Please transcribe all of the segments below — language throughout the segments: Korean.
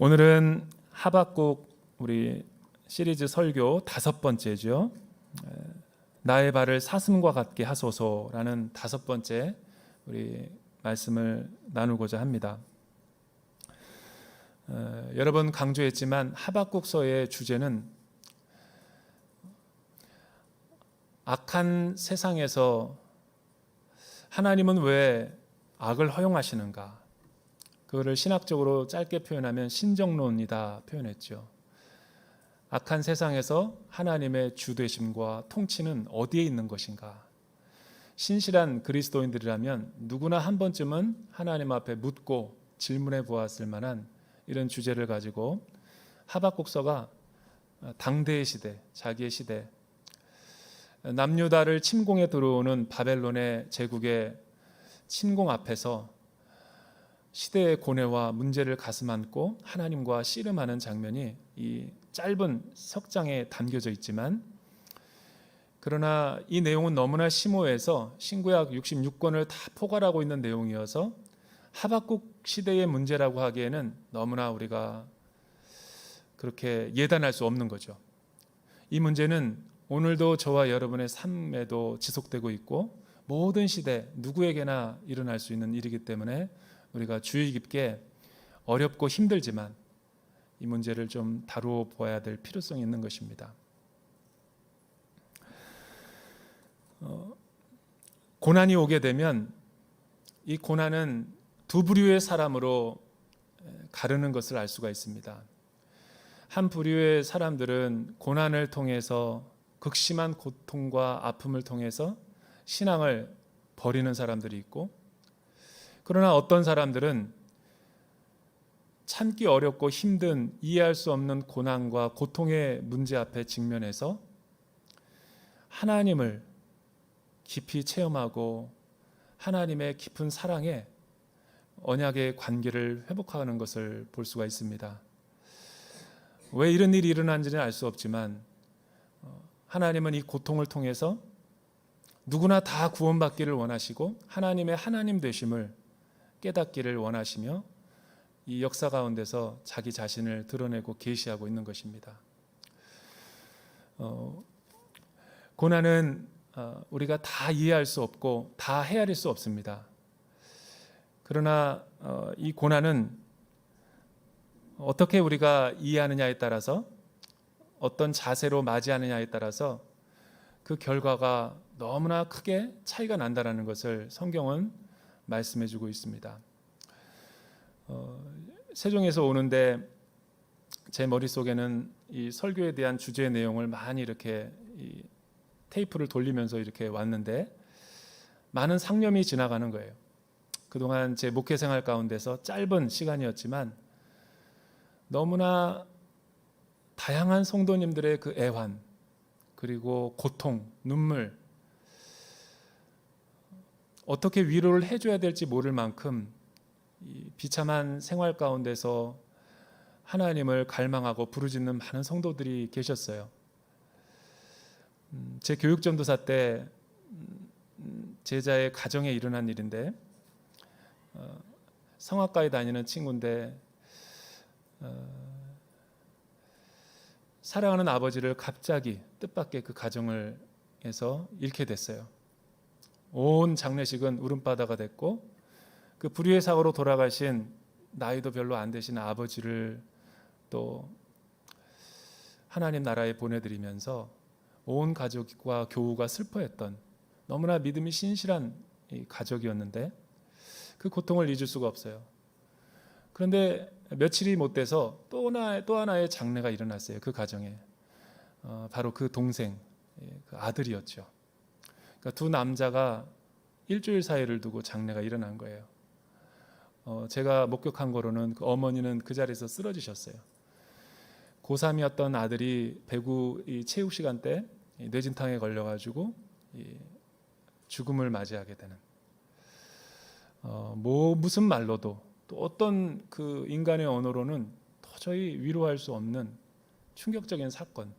오늘은 하박국 우리 시리즈 설교 5번째죠. 나의 발을 사슴과 같게 하소서라는 5번째 우리 말씀을 나누고자 합니다. 여러 번 강조했지만 하박국서의 주제는 악한 세상에서 하나님은 왜 악을 허용하시는가? 그거를 신학적으로 짧게 표현하면 신정론이다 표현했죠. 악한 세상에서 하나님의 주되심과 통치는 어디에 있는 것인가? 신실한 그리스도인들이라면 누구나 한 번쯤은 하나님 앞에 묻고 질문해 보았을 만한 이런 주제를 가지고 하박국서가 당대의 시대, 자기의 시대, 남유다를 침공해 들어오는 바벨론의 제국의 침공 앞에서 시대의 고뇌와 문제를 가슴 안고 하나님과 씨름하는 장면이 이 짧은 석장에 담겨져 있지만, 그러나 이 내용은 너무나 심오해서 신구약 66권을 다 포괄하고 있는 내용이어서 하박국 시대의 문제라고 하기에는 너무나 우리가 그렇게 예단할 수 없는 거죠. 이 문제는 오늘도 저와 여러분의 삶에도 지속되고 있고 모든 시대 누구에게나 일어날 수 있는 일이기 때문에 우리가 주의 깊게 어렵고 힘들지만 이 문제를 좀 다루어 보아야 될 필요성이 있는 것입니다. 고난이 오게 되면 이 고난은 두 부류의 사람으로 가르는 것을 알 수가 있습니다. 한 부류의 사람들은 고난을 통해서 극심한 고통과 아픔을 통해서 신앙을 버리는 사람들이 있고, 그러나 어떤 사람들은 참기 어렵고 힘든 이해할 수 없는 고난과 고통의 문제 앞에 직면해서 하나님을 깊이 체험하고 하나님의 깊은 사랑에 언약의 관계를 회복하는 것을 볼 수가 있습니다. 왜 이런 일이 일어난지는 알 수 없지만 하나님은 이 고통을 통해서 누구나 다 구원받기를 원하시고 하나님의 하나님 되심을 깨닫기를 원하시며 이 역사 가운데서 자기 자신을 드러내고 계시하고 있는 것입니다. 고난은 우리가 다 이해할 수 없고 다 헤아릴 수 없습니다. 그러나 이 고난은 어떻게 우리가 이해하느냐에 따라서, 어떤 자세로 맞이하느냐에 따라서 그 결과가 너무나 크게 차이가 난다는 것을 성경은 말씀해 주고 있습니다. 세종에서 오는데 제 머릿속에는 이 설교에 대한 주제의 내용을 많이 이렇게 이 테이프를 돌리면서 이렇게 왔는데 많은 상념이 지나가는 거예요. 그동안 제 목회 생활 가운데서 짧은 시간이었지만 너무나 다양한 성도님들의 그 애환, 그리고 고통, 눈물, 어떻게 위로를 해줘야 될지 모를 만큼 이 비참한 생활 가운데서 하나님을 갈망하고 부르짖는 많은 성도들이 계셨어요. 제 교육전도사 때 제자의 가정에 일어난 일인데, 성악가에 다니는 친구인데 사랑하는 아버지를 갑자기 뜻밖의 그 가정을 해서 잃게 됐어요. 온 장례식은 울음바다가 됐고, 그 불의의 사고로 돌아가신 나이도 별로 안 되신 아버지를 또 하나님 나라에 보내드리면서 온 가족과 교우가 슬퍼했던 너무나 믿음이 신실한 이 가족이었는데 그 고통을 잊을 수가 없어요. 그런데 며칠이 못 돼서 또 하나의 장례가 일어났어요. 그 가정에. 바로 그 동생, 그 아들이었죠. 그러니까 두 남자가 일주일 사이를 두고 장례가 일어난 거예요. 제가 목격한 거로는 그 어머니는 그 자리에서 쓰러지셨어요. 고3이었던 아들이 배구 체육 시간 때 뇌진탕에 걸려가지고 죽음을 맞이하게 되는, 무슨 말로도 또 어떤 그 인간의 언어로는 도저히 위로할 수 없는 충격적인 사건.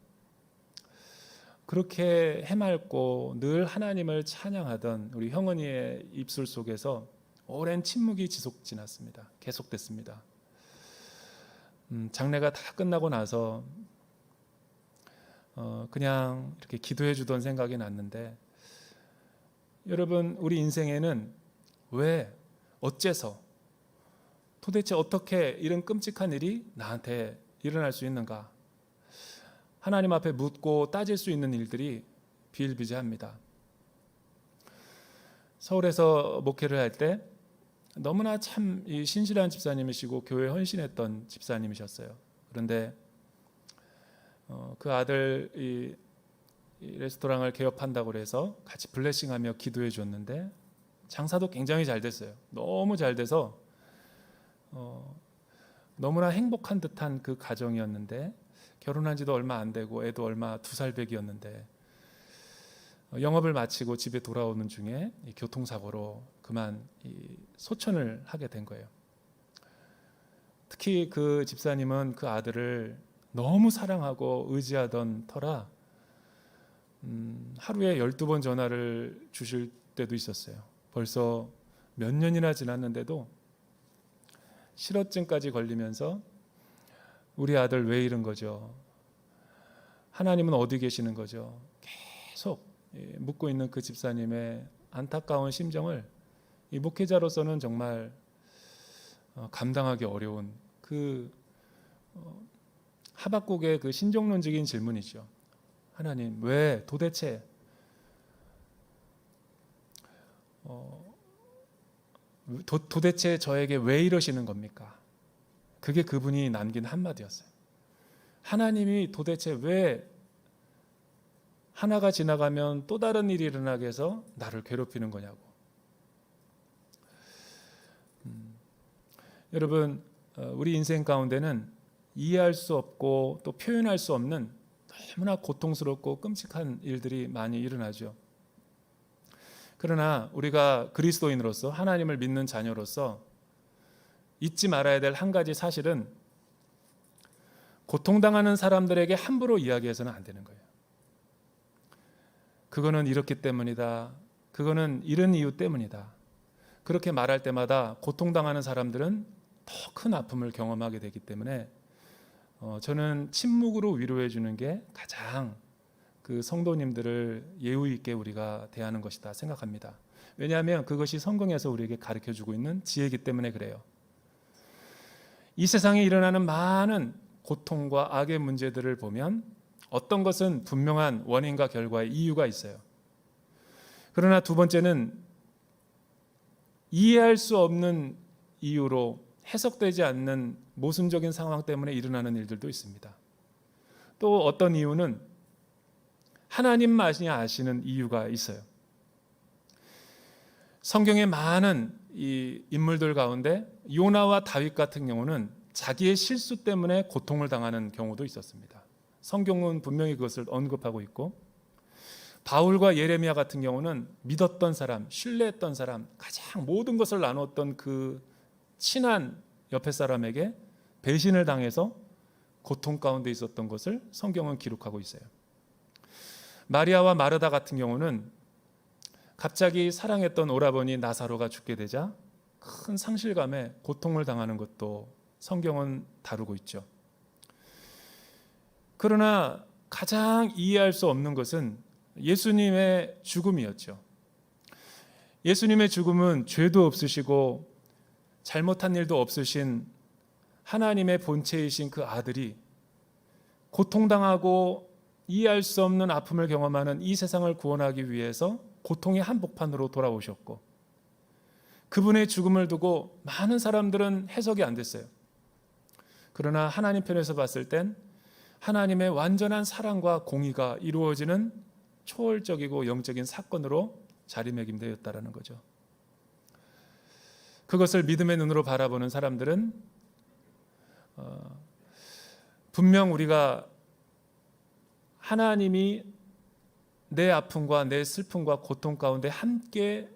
그렇게 해맑고 늘 하나님을 찬양하던 우리 형언니의 입술 속에서 오랜 침묵이 지났습니다. 계속됐습니다. 장례가 다 끝나고 나서 그냥 이렇게 기도해 주던 생각이 났는데, 여러분, 우리 인생에는 왜, 어째서, 도대체 어떻게 이런 끔찍한 일이 나한테 일어날 수 있는가? 하나님 앞에 묻고 따질 수 있는 일들이 비일비재합니다. 서울에서 목회를 할 때 너무나 참 신실한 집사님이시고 교회에 헌신했던 집사님이셨어요. 그런데 그 아들 이 레스토랑을 개업한다고 해서 같이 블레싱하며 기도해 줬는데 장사도 굉장히 잘 됐어요. 너무 잘 돼서 너무나 행복한 듯한 그 가정이었는데, 결혼한 지도 얼마 안 되고 애도 얼마 2살 배기였는데 영업을 마치고 집에 돌아오는 중에 교통사고로 그만 소천을 하게 된 거예요. 특히 그 집사님은 그 아들을 너무 사랑하고 의지하던 터라 하루에 12번 전화를 주실 때도 있었어요. 벌써 몇 년이나 지났는데도 실어증까지 걸리면서 우리 아들 왜 이런 거죠? 하나님은 어디 계시는 거죠? 계속 묻고 있는 그 집사님의 안타까운 심정을 이 목회자로서는 정말 감당하기 어려운 그 하박국의 그 신종론적인 질문이죠. 하나님, 왜 도대체 도대체 저에게 왜 이러시는 겁니까? 그게 그분이 남긴 한마디였어요. 하나님이 도대체 왜 하나가 지나가면 또 다른 일이 일어나게 해서 나를 괴롭히는 거냐고. 여러분, 우리 인생 가운데는 이해할 수 없고 또 표현할 수 없는 너무나 고통스럽고 끔찍한 일들이 많이 일어나죠. 그러나 우리가 그리스도인으로서, 하나님을 믿는 자녀로서 잊지 말아야 될 한 가지 사실은, 고통당하는 사람들에게 함부로 이야기해서는 안 되는 거예요. 그거는 이렇기 때문이다, 그거는 이런 이유 때문이다, 그렇게 말할 때마다 고통당하는 사람들은 더 큰 아픔을 경험하게 되기 때문에 저는 침묵으로 위로해 주는 게 가장 그 성도님들을 예우 있게 우리가 대하는 것이다 생각합니다. 왜냐하면 그것이 성경에서 우리에게 가르쳐주고 있는 지혜이기 때문에 그래요. 이 세상에 일어나는 많은 고통과 악의 문제들을 보면 어떤 것은 분명한 원인과 결과의 이유가 있어요. 그러나 두 번째는 이해할 수 없는 이유로 해석되지 않는 모순적인 상황 때문에 일어나는 일들도 있습니다. 또 어떤 이유는 하나님만이 아시는 이유가 있어요. 성경의 많은 이 인물들 가운데 요나와 다윗 같은 경우는 자기의 실수 때문에 고통을 당하는 경우도 있었습니다. 성경은 분명히 그것을 언급하고 있고, 바울과 예레미야 같은 경우는 믿었던 사람, 신뢰했던 사람, 가장 모든 것을 나눴던 그 친한 옆에 사람에게 배신을 당해서 고통 가운데 있었던 것을 성경은 기록하고 있어요. 마리아와 마르다 같은 경우는 갑자기 사랑했던 오라버니 나사로가 죽게 되자 큰 상실감에 고통을 당하는 것도 성경은 다루고 있죠. 그러나 가장 이해할 수 없는 것은 예수님의 죽음이었죠. 예수님의 죽음은 죄도 없으시고 잘못한 일도 없으신 하나님의 본체이신 그 아들이 고통당하고 이해할 수 없는 아픔을 경험하는 이 세상을 구원하기 위해서 고통의 한복판으로 돌아오셨고, 그분의 죽음을 두고 많은 사람들은 해석이 안 됐어요. 그러나 하나님 편에서 봤을 땐 하나님의 완전한 사랑과 공의가 이루어지는 초월적이고 영적인 사건으로 자리매김되었다라는 거죠. 그것을 믿음의 눈으로 바라보는 사람들은 분명 우리가 하나님이 내 아픔과 내 슬픔과 고통 가운데 함께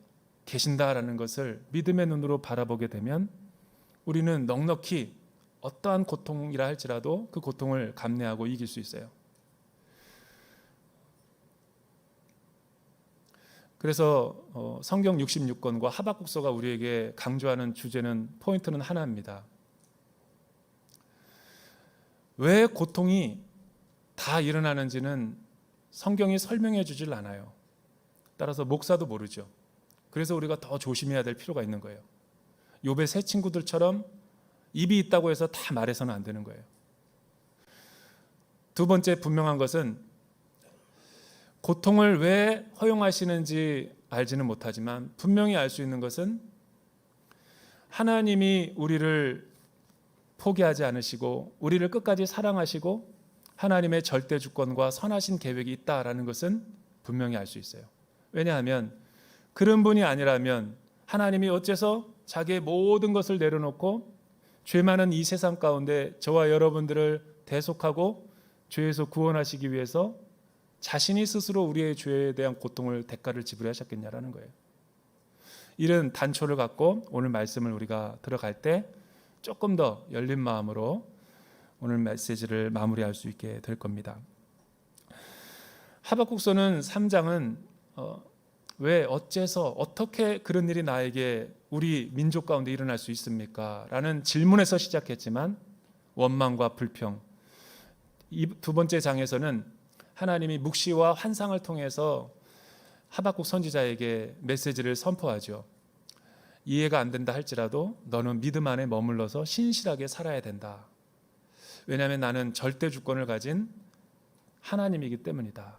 계신다라는 것을 믿음의 눈으로 바라보게 되면 우리는 넉넉히 어떠한 고통이라 할지라도 그 고통을 감내하고 이길 수 있어요. 그래서 성경 66권과 하박국서가 우리에게 강조하는 주제는, 포인트는 하나입니다. 왜 고통이 다 일어나는지는 성경이 설명해 주질 않아요. 따라서 목사도 모르죠. 그래서 우리가 더 조심해야 될 필요가 있는 거예요. 욥의 세 친구들처럼 입이 있다고 해서 다 말해서는 안 되는 거예요. 두 번째 분명한 것은 고통을 왜 허용하시는지 알지는 못하지만 분명히 알 수 있는 것은 하나님이 우리를 포기하지 않으시고 우리를 끝까지 사랑하시고 하나님의 절대 주권과 선하신 계획이 있다라는 것은 분명히 알 수 있어요. 왜냐하면 그런 분이 아니라면 하나님이 어째서 자기의 모든 것을 내려놓고 죄 많은 이 세상 가운데 저와 여러분들을 대속하고 죄에서 구원하시기 위해서 자신이 스스로 우리의 죄에 대한 고통을 대가를 지불하셨겠냐라는 거예요. 이런 단초를 갖고 오늘 말씀을 우리가 들어갈 때 조금 더 열린 마음으로 오늘 메시지를 마무리할 수 있게 될 겁니다. 하박국서는 3장은 왜 어째서 어떻게 그런 일이 나에게 우리 민족 가운데 일어날 수 있습니까? 라는 질문에서 시작했지만 원망과 불평, 이 두 번째 장에서는 하나님이 묵시와 환상을 통해서 하박국 선지자에게 메시지를 선포하죠. 이해가 안 된다 할지라도 너는 믿음 안에 머물러서 신실하게 살아야 된다. 왜냐하면 나는 절대 주권을 가진 하나님이기 때문이다.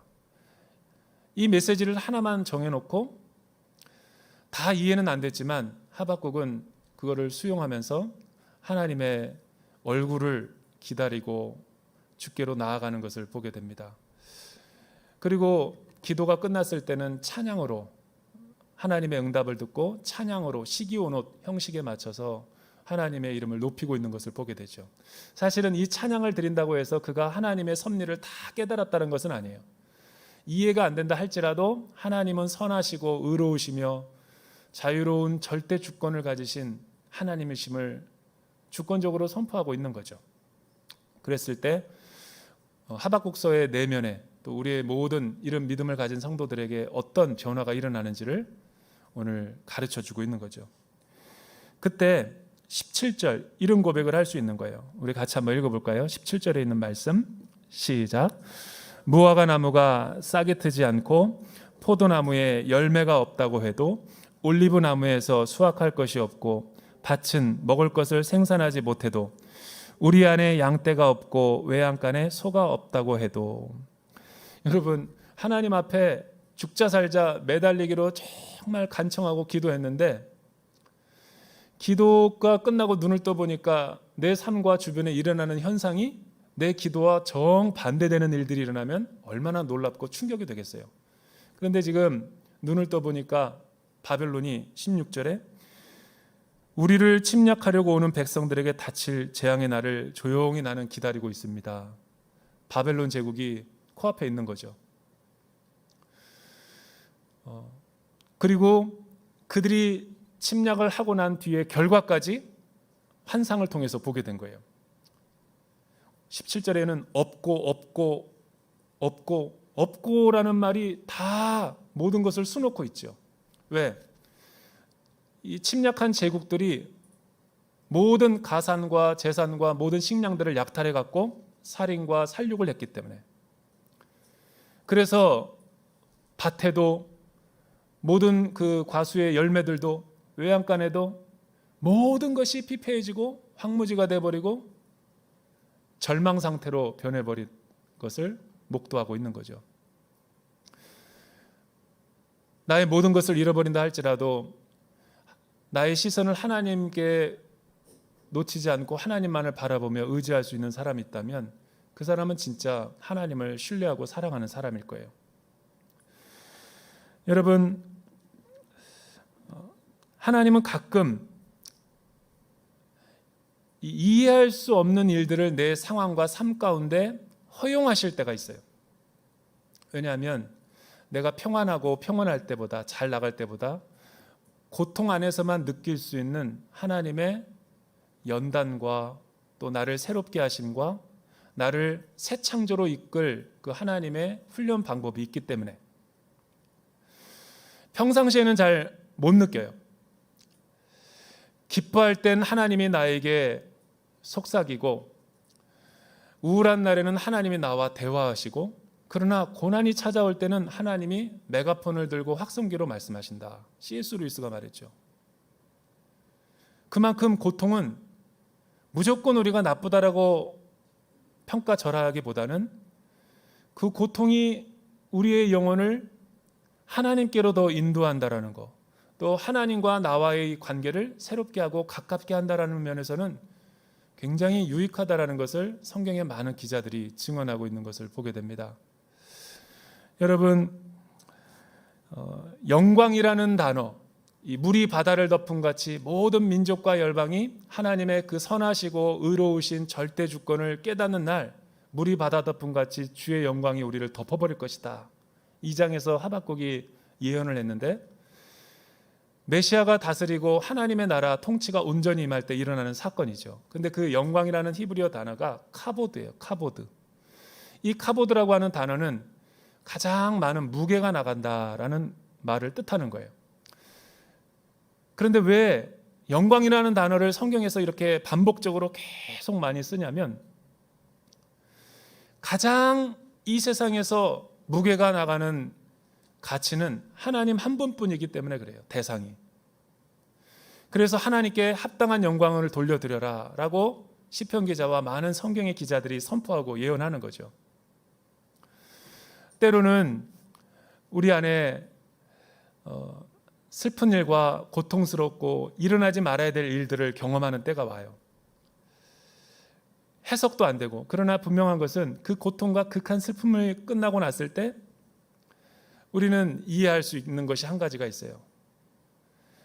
이 메시지를 하나만 정해놓고 다 이해는 안 됐지만 하박국은 그거를 수용하면서 하나님의 얼굴을 기다리고 주께로 나아가는 것을 보게 됩니다. 그리고 기도가 끝났을 때는 찬양으로 하나님의 응답을 듣고 찬양으로 시기온옷 형식에 맞춰서 하나님의 이름을 높이고 있는 것을 보게 되죠. 사실은 이 찬양을 드린다고 해서 그가 하나님의 섭리를 다 깨달았다는 것은 아니에요. 이해가 안 된다 할지라도 하나님은 선하시고 의로우시며 자유로운 절대 주권을 가지신 하나님이심을 주권적으로 선포하고 있는 거죠. 그랬을 때 하박국서의 내면에 또 우리의 모든 이런 믿음을 가진 성도들에게 어떤 변화가 일어나는지를 오늘 가르쳐 주고 있는 거죠. 그때 17절 이런 고백을 할 수 있는 거예요. 우리 같이 한번 읽어볼까요? 17절에 있는 말씀 시작. 무화과 나무가 싹이 트지 않고 포도나무에 열매가 없다고 해도 올리브 나무에서 수확할 것이 없고 밭은 먹을 것을 생산하지 못해도 우리 안에 양떼가 없고 외양간에 소가 없다고 해도. 여러분, 하나님 앞에 죽자 살자 매달리기로 정말 간청하고 기도했는데 기도가 끝나고 눈을 떠보니까 내 삶과 주변에 일어나는 현상이 내 기도와 정반대되는 일들이 일어나면 얼마나 놀랍고 충격이 되겠어요. 그런데 지금 눈을 떠보니까 바벨론이 16절에 우리를 침략하려고 오는 백성들에게 닥칠 재앙의 날을 조용히 나는 기다리고 있습니다. 바벨론 제국이 코앞에 있는 거죠. 그리고 그들이 침략을 하고 난 뒤에 결과까지 환상을 통해서 보게 된 거예요. 17절에는 없고라는 말이 다 모든 것을 수놓고 있죠. 왜? 이 침략한 제국들이 모든 가산과 재산과 모든 식량들을 약탈해 갖고 살인과 살육을 했기 때문에. 그래서 밭에도 모든 그 과수의 열매들도 외양간에도 모든 것이 피폐해지고 황무지가 돼버리고 절망 상태로 변해버린 것을 목도하고 있는 거죠. 나의 모든 것을 잃어버린다 할지라도 나의 시선을 하나님께 놓치지 않고 하나님만을 바라보며 의지할 수 있는 사람이 있다면 그 사람은 진짜 하나님을 신뢰하고 사랑하는 사람일 거예요. 여러분, 하나님은 가끔 이해할 수 없는 일들을 내 상황과 삶 가운데 허용하실 때가 있어요. 왜냐하면 내가 평안하고 평안할 때보다 잘 나갈 때보다 고통 안에서만 느낄 수 있는 하나님의 연단과 또 나를 새롭게 하심과 나를 새 창조로 이끌 그 하나님의 훈련 방법이 있기 때문에 평상시에는 잘 못 느껴요. 기뻐할 땐 하나님이 나에게 속삭이고 우울한 날에는 하나님이 나와 대화하시고, 그러나 고난이 찾아올 때는 하나님이 메가폰을 들고 확성기로 말씀하신다. C.S. 루이스가 말했죠. 그만큼 고통은 무조건 우리가 나쁘다라고 평가절하하기보다는 그 고통이 우리의 영혼을 하나님께로 더 인도한다라는 것, 또 하나님과 나와의 관계를 새롭게 하고 가깝게 한다라는 면에서는 굉장히 유익하다라는 것을 성경의 많은 기자들이 증언하고 있는 것을 보게 됩니다. 여러분, 영광이라는 단어, 이 물이 바다를 덮은 같이 모든 민족과 열방이 하나님의 그 선하시고 의로우신 절대 주권을 깨닫는 날, 물이 바다 덮은 같이 주의 영광이 우리를 덮어버릴 것이다. 2장에서 하박국이 예언을 했는데, 메시아가 다스리고 하나님의 나라 통치가 온전히 임할 때 일어나는 사건이죠. 근데 그 영광이라는 히브리어 단어가 카보드예요. 카보드. 이 카보드라고 하는 단어는 가장 많은 무게가 나간다라는 말을 뜻하는 거예요. 그런데 왜 영광이라는 단어를 성경에서 이렇게 반복적으로 계속 많이 쓰냐면, 가장 이 세상에서 무게가 나가는 가치는 하나님 한 분뿐이기 때문에 그래요. 대상이. 그래서 하나님께 합당한 영광을 돌려드려라 라고 시편 기자와 많은 성경의 기자들이 선포하고 예언하는 거죠. 때로는 우리 안에 슬픈 일과 고통스럽고 일어나지 말아야 될 일들을 경험하는 때가 와요. 해석도 안 되고, 그러나 분명한 것은 그 고통과 극한 슬픔을 끝나고 났을 때 우리는 이해할 수 있는 것이 한 가지가 있어요.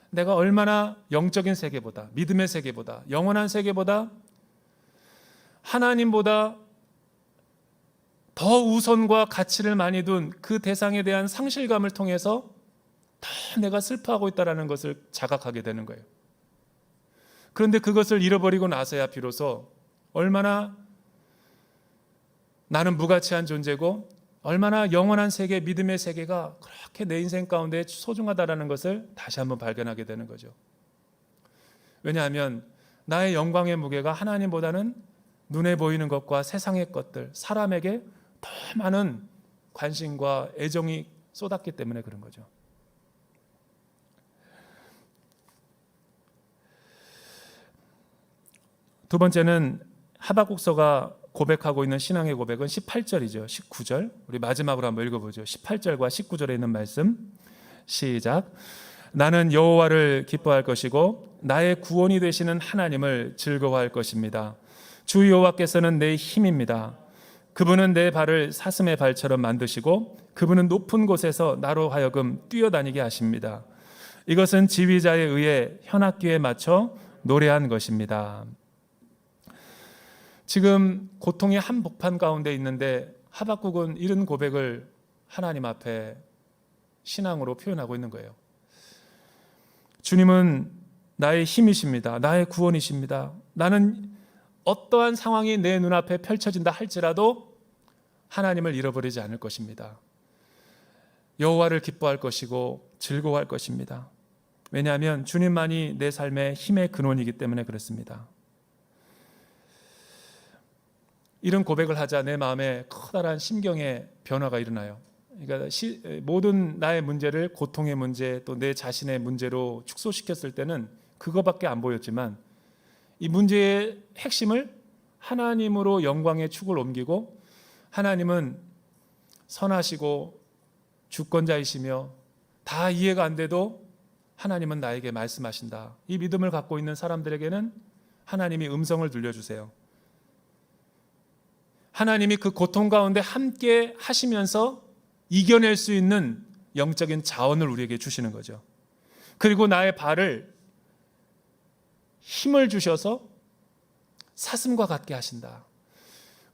내가 얼마나 영적인 세계보다, 믿음의 세계보다, 영원한 세계보다, 하나님보다 더 우선과 가치를 많이 둔 그 대상에 대한 상실감을 통해서 더 내가 슬퍼하고 있다는 것을 자각하게 되는 거예요. 그런데 그것을 잃어버리고 나서야 비로소 얼마나 나는 무가치한 존재고 얼마나 영원한 세계, 믿음의 세계가 그렇게 내 인생 가운데 소중하다는 것을 다시 한번 발견하게 되는 거죠. 왜냐하면 나의 영광의 무게가 하나님보다는 눈에 보이는 것과 세상의 것들, 사람에게 더 많은 관심과 애정이 쏟았기 때문에 그런 거죠. 두 번째는 하박국서가 고백하고 있는 신앙의 고백은 18절이죠. 19절. 우리 마지막으로 한번 읽어보죠. 18절과 19절에 있는 말씀. 시작. 나는 여호와를 기뻐할 것이고 나의 구원이 되시는 하나님을 즐거워할 것입니다. 주 여호와께서는 내 힘입니다. 그분은 내 발을 사슴의 발처럼 만드시고 그분은 높은 곳에서 나로 하여금 뛰어다니게 하십니다. 이것은 지휘자에 의해 현악기에 맞춰 노래한 것입니다. 지금 고통의 한복판 가운데 있는데 하박국은 이런 고백을 하나님 앞에 신앙으로 표현하고 있는 거예요. 주님은 나의 힘이십니다. 나의 구원이십니다. 나는 어떠한 상황이 내 눈앞에 펼쳐진다 할지라도 하나님을 잃어버리지 않을 것입니다. 여호와를 기뻐할 것이고 즐거워할 것입니다. 왜냐하면 주님만이 내 삶의 힘의 근원이기 때문에 그렇습니다. 이런 고백을 하자 내 마음에 커다란 심경의 변화가 일어나요. 그러니까 모든 나의 문제를 고통의 문제 또 내 자신의 문제로 축소시켰을 때는 그거밖에 안 보였지만 이 문제의 핵심을 하나님으로 영광의 축을 옮기고 하나님은 선하시고 주권자이시며 다 이해가 안 돼도 하나님은 나에게 말씀하신다. 이 믿음을 갖고 있는 사람들에게는 하나님이 음성을 들려주세요. 하나님이 그 고통 가운데 함께 하시면서 이겨낼 수 있는 영적인 자원을 우리에게 주시는 거죠. 그리고 나의 발을 힘을 주셔서 사슴과 같게 하신다.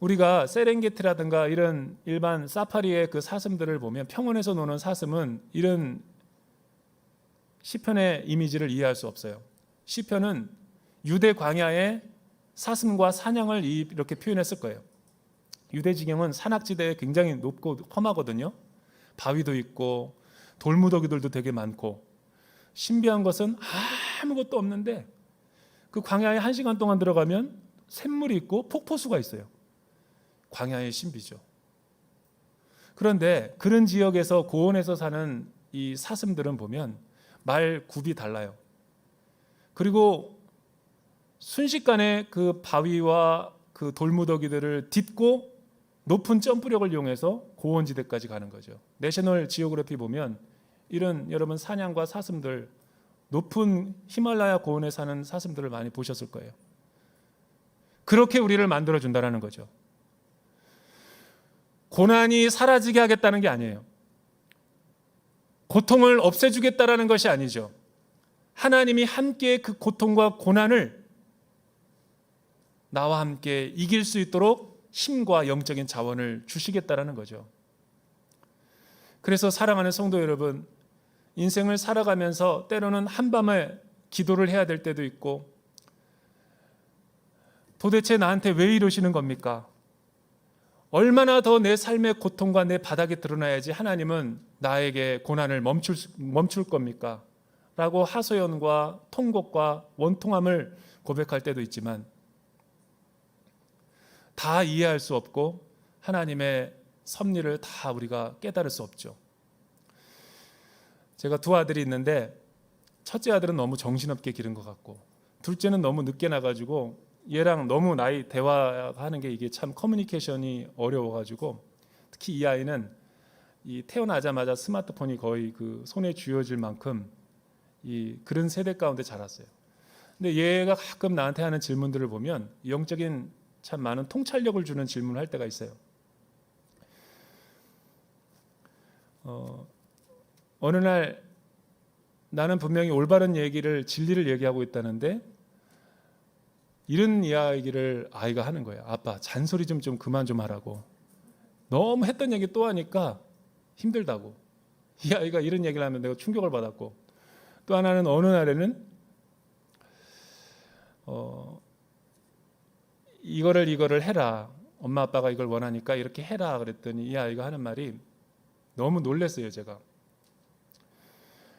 우리가 세렝게티라든가 이런 일반 사파리의 그 사슴들을 보면 평원에서 노는 사슴은 이런 시편의 이미지를 이해할 수 없어요. 시편은 유대 광야의 사슴과 사냥을 이렇게 표현했을 거예요. 유대 지경은 산악지대에 굉장히 높고 험하거든요. 바위도 있고 돌무더기들도 되게 많고 신비한 것은 아무것도 없는데 그 광야에 1시간 동안 들어가면 샘물이 있고 폭포수가 있어요. 광야의 신비죠. 그런데 그런 지역에서 고원에서 사는 이 사슴들은 보면 말 굽이 달라요. 그리고 순식간에 그 바위와 그 돌무더기들을 딛고 높은 점프력을 이용해서 고원지대까지 가는 거죠. 내셔널 지오그래피 보면 이런 여러분 사냥과 사슴들, 높은 히말라야 고원에 사는 사슴들을 많이 보셨을 거예요. 그렇게 우리를 만들어준다는 거죠. 고난이 사라지게 하겠다는 게 아니에요. 고통을 없애주겠다는 것이 아니죠. 하나님이 함께 그 고통과 고난을 나와 함께 이길 수 있도록 힘과 영적인 자원을 주시겠다는 거죠. 그래서 사랑하는 성도 여러분, 인생을 살아가면서 때로는 한밤에 기도를 해야 될 때도 있고, 도대체 나한테 왜 이러시는 겁니까? 얼마나 더 내 삶의 고통과 내 바닥에 드러나야지 하나님은 나에게 고난을 멈출 겁니까? 라고 하소연과 통곡과 원통함을 고백할 때도 있지만, 다 이해할 수 없고 하나님의 섭리를 다 우리가 깨달을 수 없죠. 제가 두 아들이 있는데 첫째 아들은 너무 정신없게 기른 것 같고, 둘째는 너무 늦게 나가지고 얘랑 너무 나이 대화하는 게 이게 참 커뮤니케이션이 어려워가지고, 특히 이 아이는 이 태어나자마자 스마트폰이 거의 그 손에 쥐어질 만큼 이 그런 세대 가운데 자랐어요. 근데 얘가 가끔 나한테 하는 질문들을 보면 영적인 참 많은 통찰력을 주는 질문을 할 때가 있어요. 어느 날 나는 분명히 올바른 얘기를, 진리를 얘기하고 있다는데 이런 이야기를 아이가 하는 거예요. 아빠, 잔소리 좀 그만 좀 하라고. 너무 했던 얘기 또 하니까 힘들다고. 이 아이가 이런 얘기를 하면 내가 충격을 받았고, 또 하나는 어느 날에는 이거를 해라. 엄마 아빠가 이걸 원하니까 이렇게 해라 그랬더니 이 아이가 하는 말이 너무 놀랐어요. 제가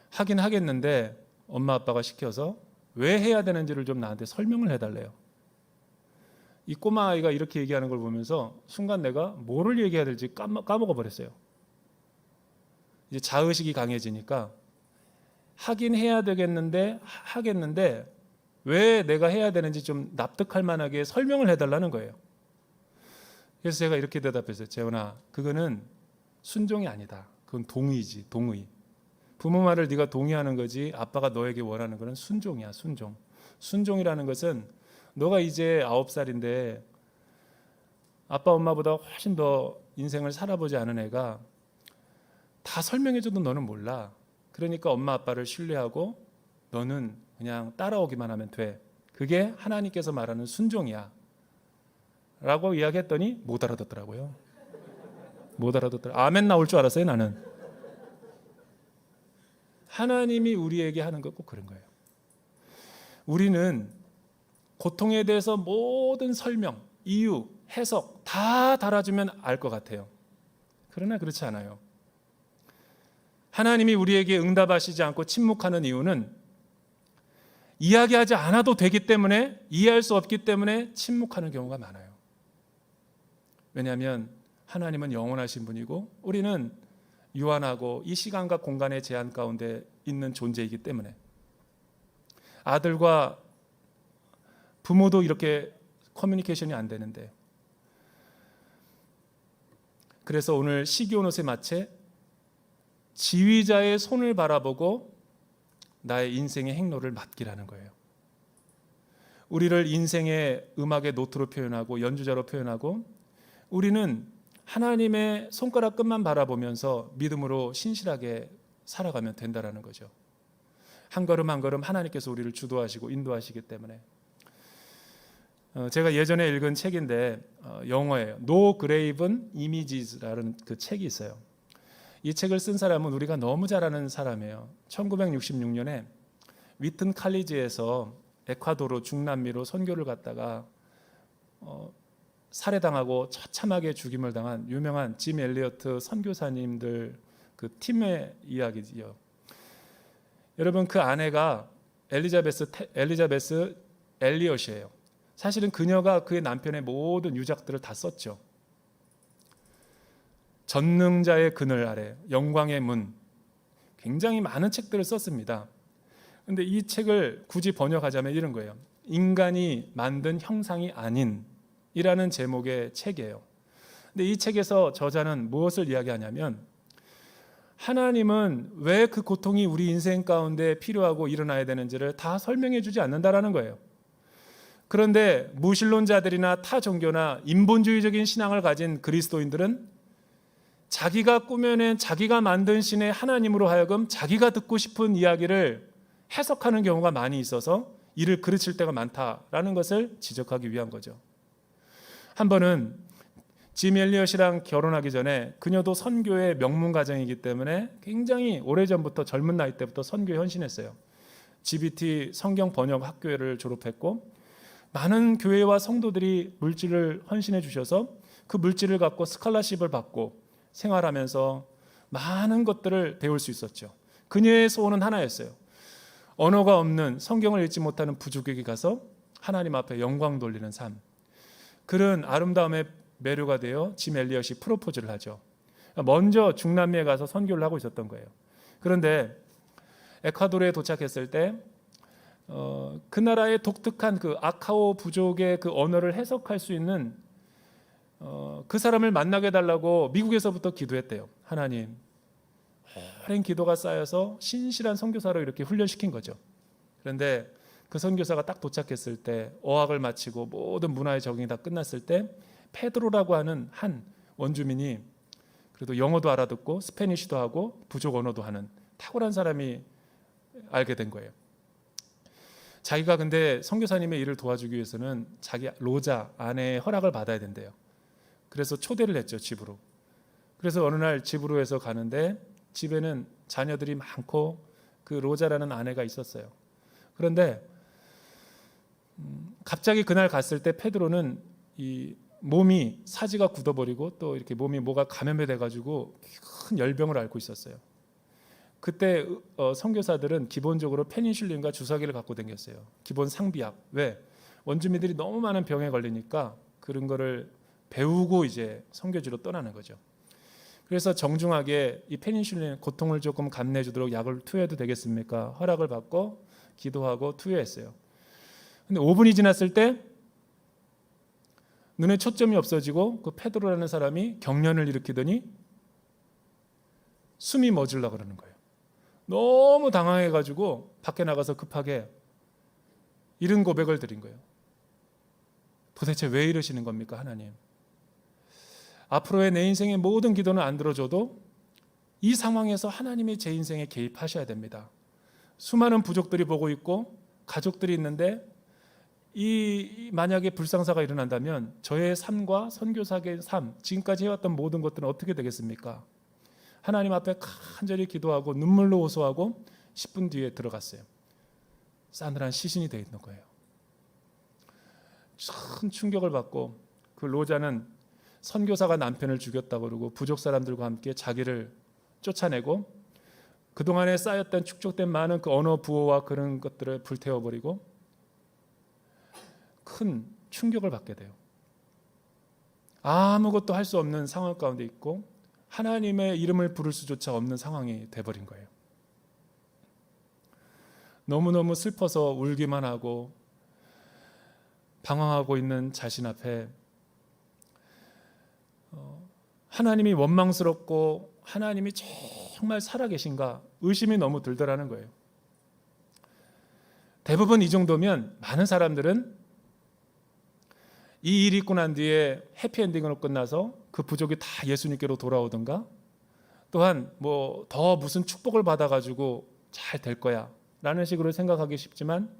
하긴 하겠는데 엄마 아빠가 시켜서 왜 해야 되는지를 좀 나한테 설명을 해달래요. 이 꼬마 아이가 이렇게 얘기하는 걸 보면서 순간 내가 뭐를 얘기해야 될지 까먹어 버렸어요. 이제 자의식이 강해지니까 하긴 해야 되겠는데 하겠는데 왜 내가 해야 되는지 좀 납득할 만하게 설명을 해달라는 거예요. 그래서 제가 이렇게 대답했어요. 재원아, 그거는 순종이 아니다. 그건 동의지, 동의. 부모 말을 네가 동의하는 거지 아빠가 너에게 원하는 거는 순종이야, 순종. 순종이라는 것은 너가 이제 9살인데 아빠 엄마보다 훨씬 더 인생을 살아보지 않은 애가 다 설명해줘도 너는 몰라. 그러니까 엄마 아빠를 신뢰하고 너는 그냥 따라오기만 하면 돼. 그게 하나님께서 말하는 순종이야 라고 이야기했더니 못 알아듣더라고요. 못 알아듣더라고요. 아멘 나올 줄 알았어요. 나는. 하나님이 우리에게 하는 거 꼭 그런 거예요. 우리는 고통에 대해서 모든 설명, 이유, 해석 다 달아주면 알 것 같아요. 그러나 그렇지 않아요. 하나님이 우리에게 응답하시지 않고 침묵하는 이유는 이야기하지 않아도 되기 때문에, 이해할 수 없기 때문에 침묵하는 경우가 많아요. 왜냐하면 하나님은 영원하신 분이고 우리는 유한하고 이 시간과 공간의 제한 가운데 있는 존재이기 때문에. 아들과 부모도 이렇게 커뮤니케이션이 안 되는데, 그래서 오늘 시기오노세 마체 지휘자의 손을 바라보고 나의 인생의 행로를 맡기라는 거예요. 우리를 인생의 음악의 노트로 표현하고 연주자로 표현하고, 우리는 하나님의 손가락 끝만 바라보면서 믿음으로 신실하게 살아가면 된다라는 거죠. 한 걸음 한 걸음 하나님께서 우리를 주도하시고 인도하시기 때문에. 제가 예전에 읽은 책인데 영어예요. No Graven Images라는 그 책이 있어요. 이 책을 쓴 사람은 우리가 너무 잘 아는 사람이에요. 1966년에 위튼 칼리지에서 에콰도르 중남미로 선교를 갔다가 살해당하고 처참하게 죽임을 당한 유명한 짐 엘리어트 선교사님들 그 팀의 이야기지요. 여러분, 그 아내가 엘리자베스 엘리엇이에요. 사실은 그녀가 그의 남편의 모든 유작들을 다 썼죠. 전능자의 그늘 아래, 영광의 문, 굉장히 많은 책들을 썼습니다. 근데 이 책을 굳이 번역하자면 이런 거예요. 인간이 만든 형상이 아닌 이라는 제목의 책이에요. 근데 이 책에서 저자는 무엇을 이야기하냐면 하나님은 왜 그 고통이 우리 인생 가운데 필요하고 일어나야 되는지를 다 설명해 주지 않는다라는 거예요. 그런데 무신론자들이나 타 종교나 인본주의적인 신앙을 가진 그리스도인들은 자기가 꾸며낸 자기가 만든 신의 하나님으로 하여금 자기가 듣고 싶은 이야기를 해석하는 경우가 많이 있어서 이를 그르칠 때가 많다라는 것을 지적하기 위한 거죠. 한 번은 짐 엘리엇이랑 결혼하기 전에 그녀도 선교의 명문 가정이기 때문에 굉장히 오래전부터 젊은 나이 때부터 선교에 헌신했어요. GBT 성경 번역 학교를 졸업했고 많은 교회와 성도들이 물질을 헌신해 주셔서 그 물질을 갖고 스칼라십을 받고 생활하면서 많은 것들을 배울 수 있었죠. 그녀의 소원은 하나였어요. 언어가 없는 성경을 읽지 못하는 부족에게 가서 하나님 앞에 영광 돌리는 삶. 그런 아름다움에 매료가 되어 짐 엘리엇이 프로포즈를 하죠. 먼저 중남미에 가서 선교를 하고 있었던 거예요. 그런데 에콰도르에 도착했을 때 그 나라의 독특한 그 아카오 부족의 그 언어를 해석할 수 있는 그 사람을 만나게 해달라고 미국에서부터 기도했대요. 하나님, 오랜 기도가 쌓여서 신실한 선교사로 이렇게 훈련시킨 거죠. 그런데 그 선교사가 딱 도착했을 때 어학을 마치고 모든 문화의 적응이 다 끝났을 때 페드로라고 하는 한 원주민이 그래도 영어도 알아듣고 스페니쉬도 하고 부족 언어도 하는 탁월한 사람이 알게 된 거예요. 자기가 근데 선교사님의 일을 도와주기 위해서는 자기 로자 아내의 허락을 받아야 된대요. 그래서 초대를 했죠, 집으로. 그래서 어느 날 집으로 해서 가는데 집에는 자녀들이 많고 그 로자라는 아내가 있었어요. 그런데 갑자기 그날 갔을 때 페드로는 이 몸이 사지가 굳어버리고 또 이렇게 몸이 뭐가 감염이 돼가지고 큰 열병을 앓고 있었어요. 그때 선교사들은 기본적으로 페니슐린과 주사기를 갖고 다녔어요. 기본 상비약. 왜? 원주민들이 너무 많은 병에 걸리니까 그런 거를 배우고 이제 선교지로 떠나는 거죠. 그래서 정중하게 이 페니슐린 고통을 조금 감내주도록 약을 투여해도 되겠습니까? 허락을 받고 기도하고 투여했어요. 근데 5분이 지났을 때 눈에 초점이 없어지고 그 페드로라는 사람이 경련을 일으키더니 숨이 멎으려 그러는 거예요. 너무 당황해가지고 밖에 나가서 급하게 이런 고백을 드린 거예요. 도대체 왜 이러시는 겁니까, 하나님? 앞으로의 내 인생의 모든 기도는 안 들어줘도 이 상황에서 하나님이 제 인생에 개입하셔야 됩니다. 수많은 부족들이 보고 있고 가족들이 있는데 만약에 불상사가 일어난다면 저의 삶과 선교사의 삶, 지금까지 해왔던 모든 것들은 어떻게 되겠습니까? 하나님 앞에 간절히 기도하고 눈물로 호소하고 10분 뒤에 들어갔어요. 싸늘한 시신이 되어 있는 거예요. 큰 충격을 받고 그 로자는 선교사가 남편을 죽였다고 그러고 부족 사람들과 함께 자기를 쫓아내고 그동안에 쌓였던 축적된 많은 그 언어 부호와 그런 것들을 불태워버리고 큰 충격을 받게 돼요. 아무것도 할 수 없는 상황 가운데 있고 하나님의 이름을 부를 수조차 없는 상황이 돼버린 거예요. 너무너무 슬퍼서 울기만 하고 방황하고 있는 자신 앞에 하나님이 원망스럽고 하나님이 정말 살아계신가 의심이 너무 들더라는 거예요. 대부분 이 정도면 많은 사람들은 이 일이 있고 난 뒤에 해피엔딩으로 끝나서 그 부족이 다 예수님께로 돌아오든가 또한 뭐 더 무슨 축복을 받아가지고 잘 될 거야 라는 식으로 생각하기 쉽지만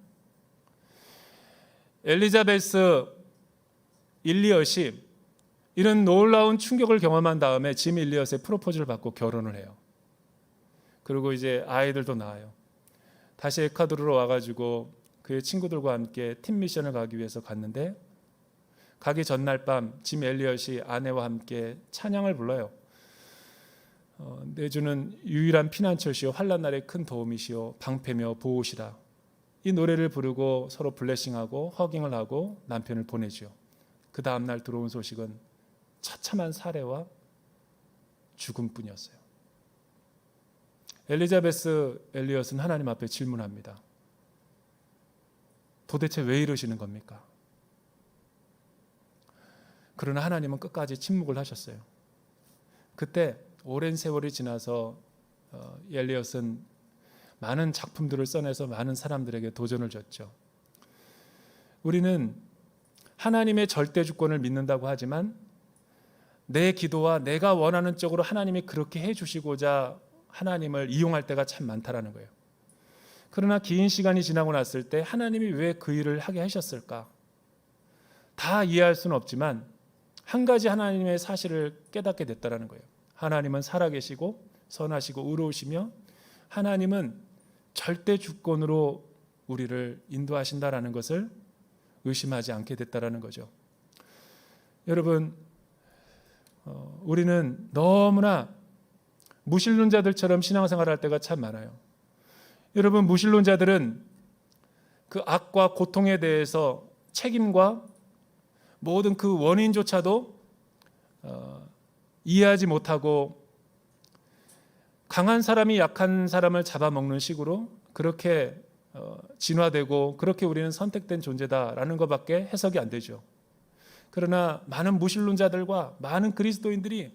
엘리자베스 일리엇이 이런 놀라운 충격을 경험한 다음에 짐 일리엇의 프로포즈를 받고 결혼을 해요. 그리고 이제 아이들도 낳아요. 다시 에콰도르로 와가지고 그의 친구들과 함께 팀 미션을 가기 위해서 갔는데 가기 전날 밤 짐 엘리엇이 아내와 함께 찬양을 불러요. 내주는 유일한 피난처시오 환난 날의 큰 도움이시오 방패며 보호시라. 이 노래를 부르고 서로 블레싱하고 허깅을 하고 남편을 보내죠. 그 다음 날 들어온 소식은 처참한 살해와 죽음뿐이었어요. 엘리자베스 엘리엇은 하나님 앞에 질문합니다. 도대체 왜 이러시는 겁니까? 그러나 하나님은 끝까지 침묵을 하셨어요. 그때 오랜 세월이 지나서 엘리엇은 많은 작품들을 써내서 많은 사람들에게 도전을 줬죠. 우리는 하나님의 절대 주권을 믿는다고 하지만 내 기도와 내가 원하는 쪽으로 하나님이 그렇게 해주시고자 하나님을 이용할 때가 참 많다라는 거예요. 그러나 긴 시간이 지나고 났을 때 하나님이 왜 그 일을 하게 하셨을까? 다 이해할 수는 없지만 한 가지 하나님의 사실을 깨닫게 됐다라는 거예요. 하나님은 살아계시고 선하시고 의로우시며 하나님은 절대 주권으로 우리를 인도하신다라는 것을 의심하지 않게 됐다라는 거죠. 여러분, 우리는 너무나 무신론자들처럼 신앙생활을 할 때가 참 많아요. 여러분, 무신론자들은 그 악과 고통에 대해서 책임과 모든 그 원인조차도 이해하지 못하고 강한 사람이 약한 사람을 잡아먹는 식으로 그렇게 진화되고 그렇게 우리는 선택된 존재다라는 것밖에 해석이 안 되죠. 그러나 많은 무신론자들과 많은 그리스도인들이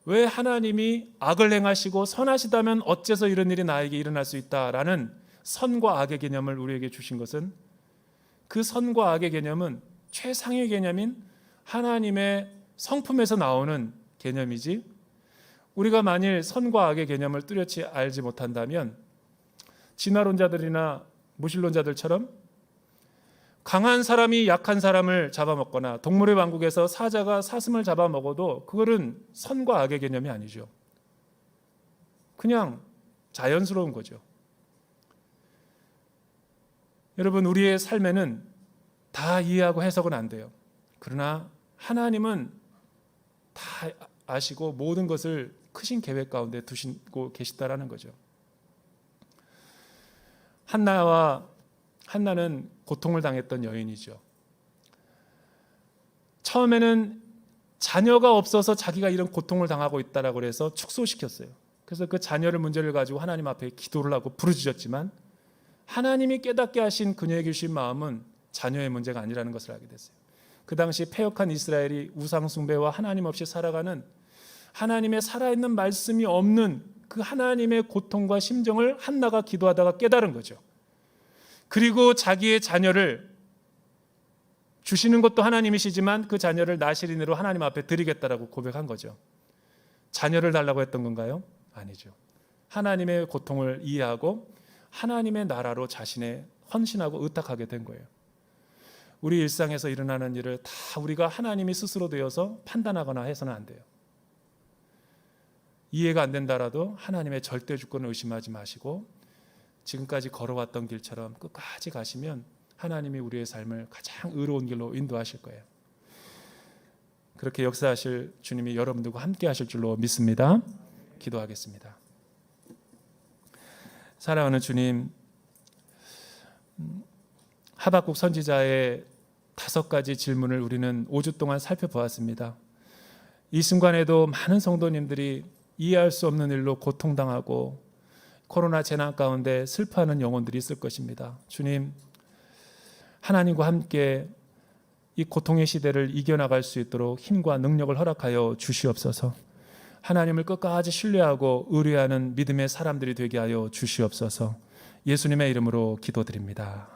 왜 하나님이 악을 행하시고 선하시다면 어째서 이런 일이 나에게 일어날 수 있다라는 선과 악의 개념을 우리에게 주신 것은 그 선과 악의 개념은 최상의 개념인 하나님의 성품에서 나오는 개념이지 우리가 만일 선과 악의 개념을 뚜렷이 알지 못한다면 진화론자들이나 무신론자들처럼 강한 사람이 약한 사람을 잡아먹거나 동물의 왕국에서 사자가 사슴을 잡아먹어도 그거는 선과 악의 개념이 아니죠. 그냥 자연스러운 거죠. 여러분, 우리의 삶에는 다 이해하고 해석은 안 돼요. 그러나 하나님은 다 아시고 모든 것을 크신 계획 가운데 두시고 계시다라는 거죠. 한나는 고통을 당했던 여인이죠. 처음에는 자녀가 없어서 자기가 이런 고통을 당하고 있다라고 해서 축소시켰어요. 그래서 그 자녀를 문제를 가지고 하나님 앞에 기도를 하고 부르짖었지만 하나님이 깨닫게 하신 그녀에게 주신 마음은 자녀의 문제가 아니라는 것을 알게 됐어요. 그 당시 패역한 이스라엘이 우상 숭배와 하나님 없이 살아가는 하나님의 살아있는 말씀이 없는 그 하나님의 고통과 심정을 한나가 기도하다가 깨달은 거죠. 그리고 자기의 자녀를 주시는 것도 하나님이시지만 그 자녀를 나실인으로 하나님 앞에 드리겠다라고 고백한 거죠. 자녀를 달라고 했던 건가요? 아니죠. 하나님의 고통을 이해하고 하나님의 나라로 자신의 헌신하고 의탁하게 된 거예요. 우리 일상에서 일어나는 일을 다 우리가 하나님이 스스로 되어서 판단하거나 해서는 안 돼요. 이해가 안 된다라도 하나님의 절대 주권을 의심하지 마시고 지금까지 걸어왔던 길처럼 끝까지 가시면 하나님이 우리의 삶을 가장 의로운 길로 인도하실 거예요. 그렇게 역사하실 주님이 여러분들과 함께 하실 줄로 믿습니다. 기도하겠습니다. 사랑하는 주님, 하박국 선지자의 5가지 질문을 우리는 5주 동안 살펴보았습니다. 이 순간에도 많은 성도님들이 이해할 수 없는 일로 고통당하고 코로나 재난 가운데 슬퍼하는 영혼들이 있을 것입니다. 주님, 하나님과 함께 이 고통의 시대를 이겨나갈 수 있도록 힘과 능력을 허락하여 주시옵소서. 하나님을 끝까지 신뢰하고 의뢰하는 믿음의 사람들이 되게 하여 주시옵소서. 예수님의 이름으로 기도드립니다.